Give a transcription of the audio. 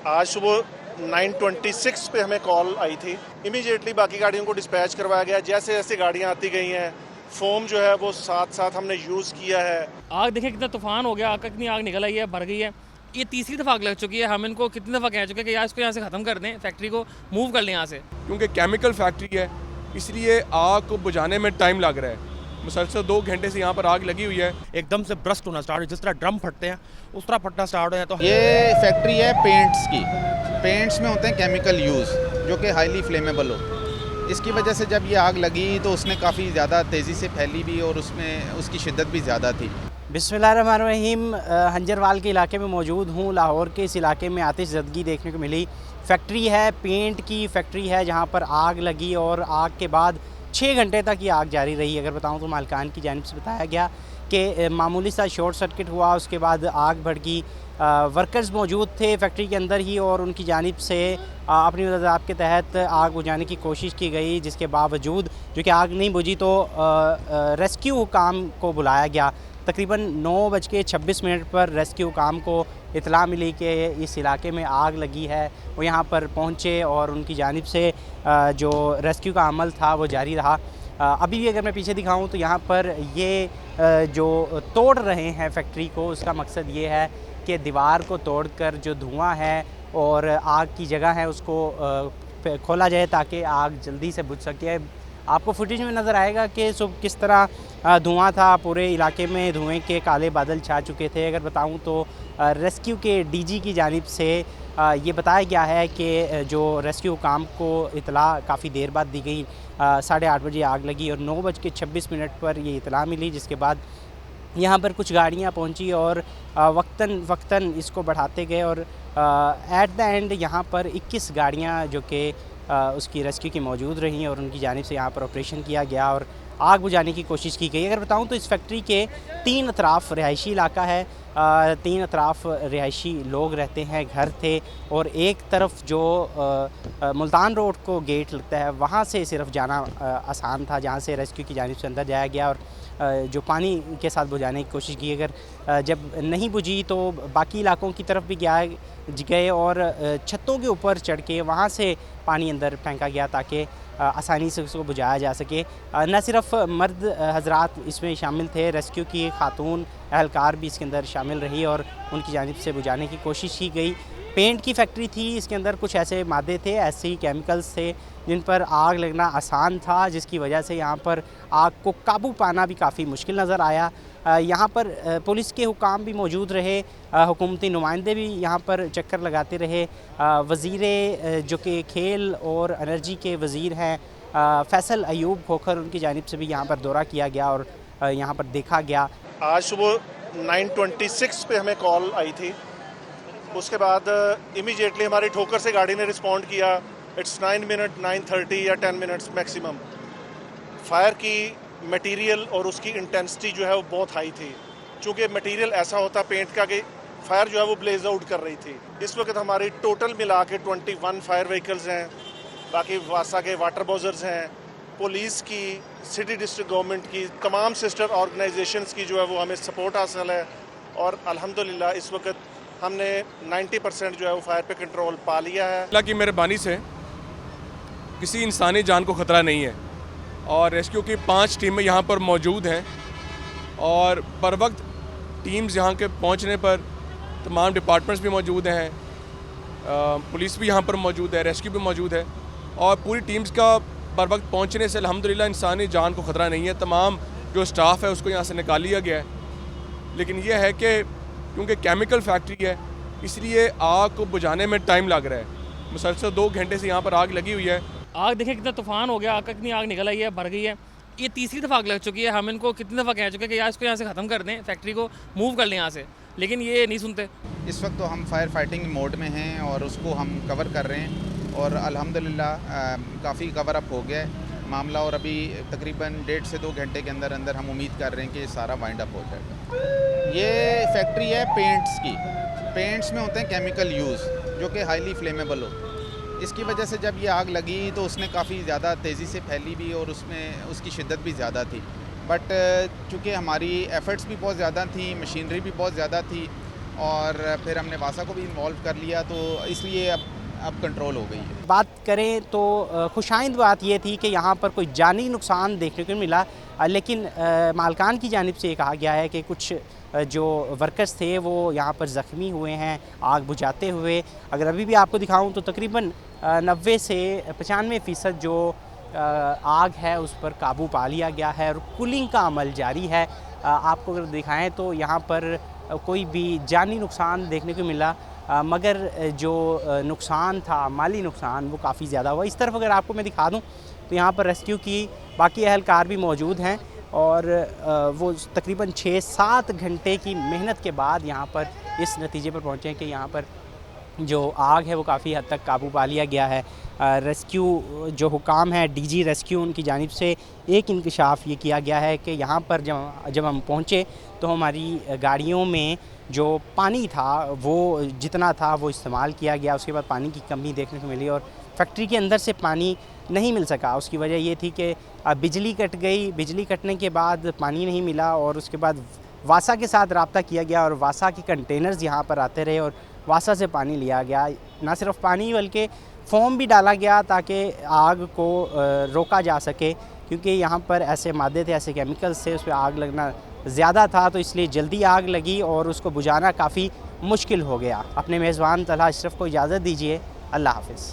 आज सुबह 9:26 पे हमें कॉल आई थी। इमीडिएटली बाकी गाड़ियों को डिस्पैच करवाया गया। जैसे जैसे गाड़ियाँ आती गई हैं, फोम जो है वो साथ साथ हमने यूज़ किया है। आग देखें कितना तूफान हो गया, आग कितनी आग निकल आई है, भर गई है। ये तीसरी दफ़ा आग लग चुकी है। हम इनको कितनी दफ़ा कह चुके हैं कि यार इसको यहाँ से ख़त्म कर दें, फैक्ट्री को मूव कर लें यहाँ से। क्योंकि केमिकल फैक्ट्री है, इसलिए आग को बुझाने में टाइम लग रहा है। मुसलसल 2 घंटे से यहाँ पर आग लगी हुई है। एकदम से ब्रस्ट होना स्टार्ट, जिस तरह ड्रम फटते हैं उस तरह फटना स्टार्ट हो है। तो ये फैक्ट्री है पेंट्स की। पेंट्स में होते हैं केमिकल यूज़ जो कि हाईली फ्लेमेबल हो। इसकी वजह से जब ये आग लगी तो उसने काफ़ी ज़्यादा तेज़ी से फैली भी और उसमें उसकी शिद्दत भी ज़्यादा थी। बिस्मिल्लाहिर्रहमानिर्रहीम। हंजरवाल के इलाके में मौजूद हूँ। लाहौर के इस इलाके में आतिशज़दगी देखने को मिली। फैक्ट्री है, पेंट की फैक्ट्री है जहाँ पर आग लगी और आग के बाद 6 घंटे तक ये आग जारी रही। अगर बताऊँ तो मालिकान की जानिब से बताया गया कि मामूली सा शॉर्ट सर्किट हुआ, उसके बाद आग भड़की। वर्कर्स मौजूद थे फैक्ट्री के अंदर ही और उनकी जानिब से अपनी मदद के तहत आग बुझाने की कोशिश की गई, जिसके बावजूद जो कि आग नहीं बुझी तो रेस्क्यू हुकाम को बुलाया गया। तकरीबन 9:26 पर रेस्क्यू हुकाम को इतला मिली कि इस इलाके में आग लगी है। वो यहाँ पर पहुँचे और उनकी जानिब से जो रेस्क्यू का अमल था वो जारी रहा। अभी भी अगर मैं पीछे दिखाऊं तो यहाँ पर ये जो तोड़ रहे हैं फैक्ट्री को, उसका मकसद ये है कि दीवार को तोड़कर जो धुआं है और आग की जगह है उसको खोला जाए ताकि आग जल्दी से बुझ सके। आपको फुटेज में नज़र आएगा कि सुबह किस तरह धुआं था, पूरे इलाके में धुएं के काले बादल छा चुके थे। अगर बताऊं तो रेस्क्यू के डीजी की जानिब से ये बताया गया है कि जो रेस्क्यू काम को इतला काफ़ी देर बाद दी गई। 8:30 बजे आग लगी और 9:26 पर ये इतला मिली, जिसके बाद यहाँ पर कुछ गाड़ियाँ पहुँची और वक्तन इसको बढ़ाते गए और एट द एंड यहाँ पर 21 गाड़ियाँ जो कि उसकी रेस्क्यू की मौजूद रहीं और उनकी जानिब से यहाँ पर ऑपरेशन किया गया और आग बुझाने की कोशिश की गई। अगर बताऊँ तो इस फैक्ट्री के 3 अतराफ़ रिहायशी इलाका है। 3 अतराफ़ रिहायशी लोग रहते हैं, घर थे और एक तरफ जो मुल्तान रोड को गेट लगता है वहाँ से सिर्फ जाना आसान था, जहाँ से रेस्क्यू की जानिब से अंदर जाया गया और जो पानी के साथ बुझाने की कोशिश की। अगर जब नहीं बुझी तो बाकी इलाकों की तरफ भी गए और छतों के ऊपर चढ़ के वहाँ से पानी अंदर फेंका गया ताकि आसानी से उसको बुझाया जा सके। न सिर्फ मर्द हजरात इसमें शामिल थे, रेस्क्यू की खातून एहलकार भी इसके अंदर शामिल रही और उनकी जानिब से बुझाने की कोशिश की गई। पेंट की फैक्ट्री थी, इसके अंदर कुछ ऐसे मादे थे, ऐसे ही केमिकल्स थे जिन पर आग लगना आसान था, जिसकी वजह से यहाँ पर आग को काबू पाना भी काफ़ी मुश्किल नज़र आया। यहाँ पर पुलिस के हुकाम भी मौजूद रहे, हुकूमती नुमाइंदे भी यहाँ पर चक्कर लगाते रहे। वज़ीर जो कि खेल और एनर्जी के वज़ीर हैं फैसल अयूब खोखर, उनकी जानिब से भी यहाँ पर दौरा किया गया और यहाँ पर देखा गया। आज सुबह 9:26 पे हमें कॉल आई थी। उसके बाद इमीडिएटली हमारी ठोकर से गाड़ी ने रिस्पॉन्ड किया। इट्स 9 मिनट 9:30 या 10 मिनट्स मैक्सिमम। फायर की मटेरियल और उसकी इंटेंसिटी जो है वो बहुत हाई थी, चूँकि मटेरियल ऐसा होता पेंट का कि फायर जो है वो ब्लेज आउट कर रही थी। इस वक्त हमारी टोटल मिला के 21 फायर व्हीकल्स हैं, बाकी वासा के वाटर बॉजर्स हैं, पुलिस की, सिटी डिस्ट्रिक्ट गवर्नमेंट की, तमाम सिस्टर ऑर्गेनाइजेशंस की जो है वो हमें सपोर्ट हासिल है और अल्हम्दुलिल्लाह इस वक्त हमने 90% जो है वो फायर पे कंट्रोल पा लिया है। अल्लाह की मेहरबानी से किसी इंसानी जान को ख़तरा नहीं है और रेस्क्यू की 5 टीमें यहाँ पर मौजूद हैं और बर वक्त टीम्स यहाँ के पहुँचने पर तमाम डिपार्टमेंट्स भी मौजूद हैं, पुलिस भी यहाँ पर मौजूद है, रेस्क्यू भी मौजूद है और पूरी टीम्स का बर वक्त पहुँचने से अल्हम्दुलिल्लाह इंसानी जान को ख़तरा नहीं है। तमाम जो स्टाफ है उसको यहाँ से निकाल लिया गया है। लेकिन यह है कि क्योंकि केमिकल फैक्ट्री है, इसलिए आग को बुझाने में टाइम लग रहा है। मुसलसल 2 घंटे से यहाँ पर आग लगी हुई है। आग देखें कितना तूफान हो गया, आग कितनी आग निकल आई है, भर गई है। ये तीसरी दफ़ा आग लग चुकी है। हम इनको कितनी दफ़ा कह चुके हैं कि यार इसको यहाँ से ख़त्म कर दें, फैक्ट्री को मूव कर लें यहाँ से, लेकिन ये नहीं सुनते। इस वक्त तो हम फायर फाइटिंग मोड में हैं और उसको हम कवर कर रहे हैं और अल्हम्दुलिल्लाह काफ़ी कवर अप हो गया है मामला और अभी तकरीबन 1.5 से 2 घंटे के अंदर अंदर हम उम्मीद कर रहे हैं कि सारा वाइंड अप हो जाएगा। ये फैक्ट्री है पेंट्स की। पेंट्स में होते हैं केमिकल यूज़ जो कि हाईली फ्लेमेबल हो। इसकी वजह से जब ये आग लगी तो उसने काफ़ी ज़्यादा तेज़ी से फैली भी और उसमें उसकी शिद्दत भी ज़्यादा थी। बट चूँकि हमारी एफ़र्ट्स भी बहुत ज़्यादा थी, मशीनरी भी बहुत ज़्यादा थी और फिर हमने वासा को भी इन्वॉल्व कर लिया, तो इसलिए अब कंट्रोल हो गई है। बात करें तो खुशाइंद बात ये थी कि यहाँ पर कोई जानी नुकसान देखने को मिला, लेकिन मालकान की जानिब से ये कहा गया है कि कुछ जो वर्कर्स थे वो यहाँ पर ज़ख्मी हुए हैं आग बुझाते हुए। अगर अभी भी आपको दिखाऊं तो तकरीबन 90 से 95% जो आग है उस पर काबू पा लिया गया है और कूलिंग का अमल जारी है। आपको अगर दिखाएं तो यहाँ पर कोई भी जानी नुकसान देखने को मिला, मगर जो नुकसान था, माली नुकसान, वो काफ़ी ज़्यादा हुआ। इस तरफ अगर आपको मैं दिखा दूं तो यहाँ पर रेस्क्यू की बाकी अहलकार भी मौजूद हैं और वो तकरीबन 6-7 घंटे की मेहनत के बाद यहाँ पर इस नतीजे पर पहुँचे हैं कि यहाँ पर जो आग है वो काफ़ी हद तक काबू पा लिया गया है। रेस्क्यू जो हुकाम है डीजी रेस्क्यू, उनकी जानिब से एक इंकशाफ ये किया गया है कि यहाँ पर जब हम पहुँचे तो हमारी गाड़ियों में जो पानी था वो जितना था वो इस्तेमाल किया गया। उसके बाद पानी की कमी देखने को मिली और फैक्ट्री के अंदर से पानी नहीं मिल सका। उसकी वजह ये थी कि बिजली कट गई, बिजली कटने के बाद पानी नहीं मिला और उसके बाद वासा के साथ रब्ता किया गया और वासा के कंटेनर्स यहाँ पर आते रहे और वासा से पानी लिया गया। ना सिर्फ पानी बल्कि फोम भी डाला गया ताकि आग को रोका जा सके, क्योंकि यहाँ पर ऐसे मादे थे, ऐसे केमिकल्स थे, उस पर आग लगना ज़्यादा था, तो इसलिए जल्दी आग लगी और उसको बुझाना काफ़ी मुश्किल हो गया। अपने मेज़बान तलहा अशरफ को इजाज़त दीजिए। अल्लाह हाफ़िज़।